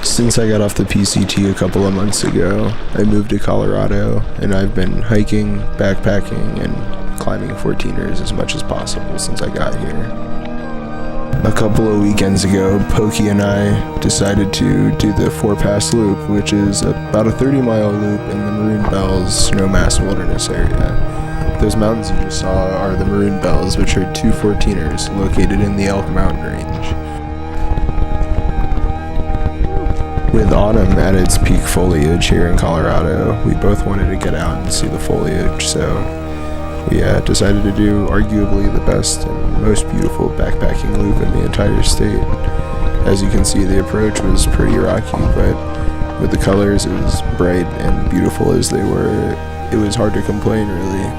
Since I got off the PCT a couple of months ago, I moved to Colorado, and I've been hiking, backpacking, and climbing 14ers as much as possible since I got here. A couple of weekends ago, Pokey and I decided to do the 4-Pass Loop, which is about a 30-mile loop in the Maroon Bells Snowmass Wilderness area. Those mountains you just saw are the Maroon Bells, which are two 14ers located in the Elk Mountain Range. With autumn at its peak foliage here in Colorado, we both wanted to get out and see the foliage, so we decided to do arguably the best and most beautiful backpacking loop in the entire state. As you can see, the approach was pretty rocky, but with the colors as bright and beautiful as they were, it was hard to complain, really.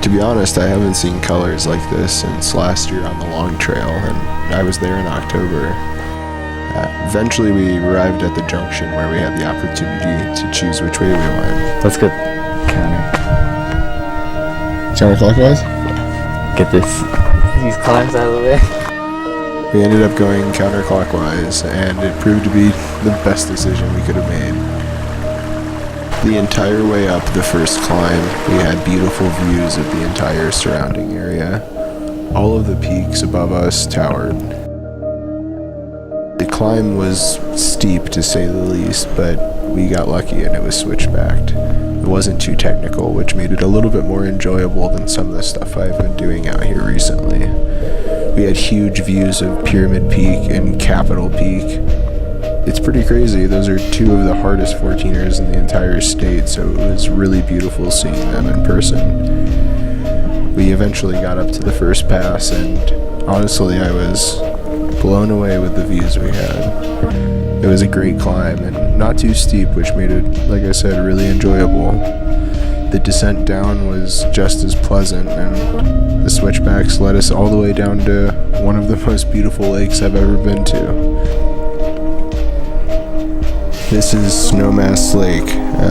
To be honest, I haven't seen colors like this since last year on the long trail, and I was there in October. Eventually we arrived at the Junction where we had the opportunity to choose which way we went. Let's go Counterclockwise? get these climbs out of the way. We ended up going counterclockwise, and it proved to be the best decision we could have made. The entire way up the first climb, we had beautiful views of the entire surrounding area. All of the peaks above us towered. The climb was steep, to say the least, but we got lucky and it was switchbacked. It wasn't too technical, which made it a little bit more enjoyable than some of the stuff I've been doing out here recently. We had huge views of Pyramid Peak and Capitol Peak. It's pretty crazy. Those are two of the hardest 14ers in the entire state, so it was really beautiful seeing them in person. We eventually got up to the first pass, and honestly, I was blown away with the views we had. It was a great climb and not too steep, which made it, like I said, really enjoyable. The descent down was just as pleasant, and the switchbacks led us all the way down to one of the most beautiful lakes I've ever been to. This is Snowmass Lake,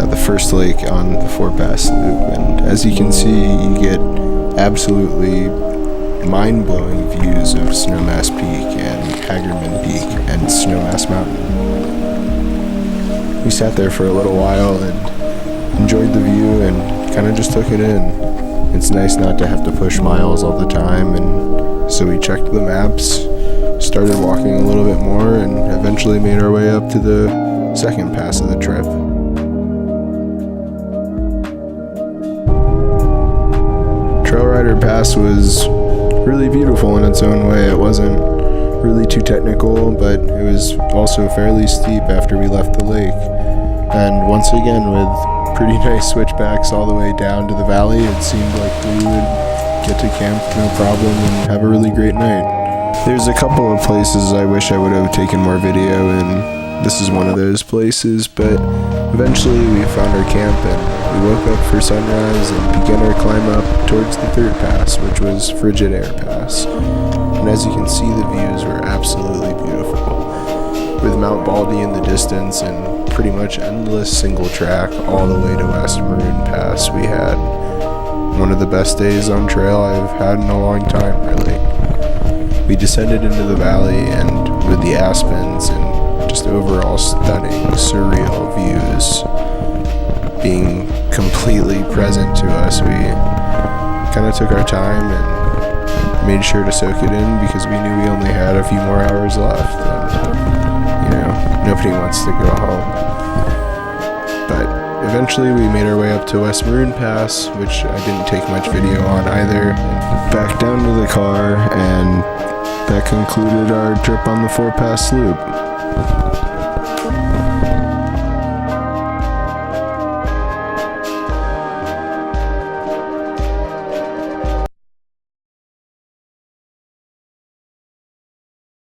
the first lake on the 4-Pass Loop, and as you can see, you get absolutely mind-blowing views of Snowmass Peak and Hagerman Peak and Snowmass Mountain. We sat there for a little while and enjoyed the view and kind of just took it in. It's nice not to have to push miles all the time, and so we checked the maps, started walking a little bit more, and eventually made our way up to the second pass of the trip. Trail Rider Pass was really beautiful in its own way. It wasn't really too technical, but it was also fairly steep after we left the lake. And once again, with pretty nice switchbacks all the way down to the valley, it seemed like we would get to camp no problem and have a really great night. There's a couple of places I wish I would have taken more video, and this is one of those places, but eventually we found our camp and we woke up for sunrise and began our climb up towards the third pass, which was Frigid Air Pass. And as you can see, the views were absolutely beautiful. With Mount Baldy in the distance and pretty much endless single track all the way to West Maroon Pass, we had one of the best days on trail I've had in a long time, really. We descended into the valley, and with the Aspens and just overall stunning, surreal views being completely present to us, we kind of took our time and made sure to soak it in because we knew we only had a few more hours left, and nobody wants to go home. But eventually we made our way up to West Maroon Pass, which I didn't take much video on either, back down to the car, and that concluded our trip on the 4-Pass Loop.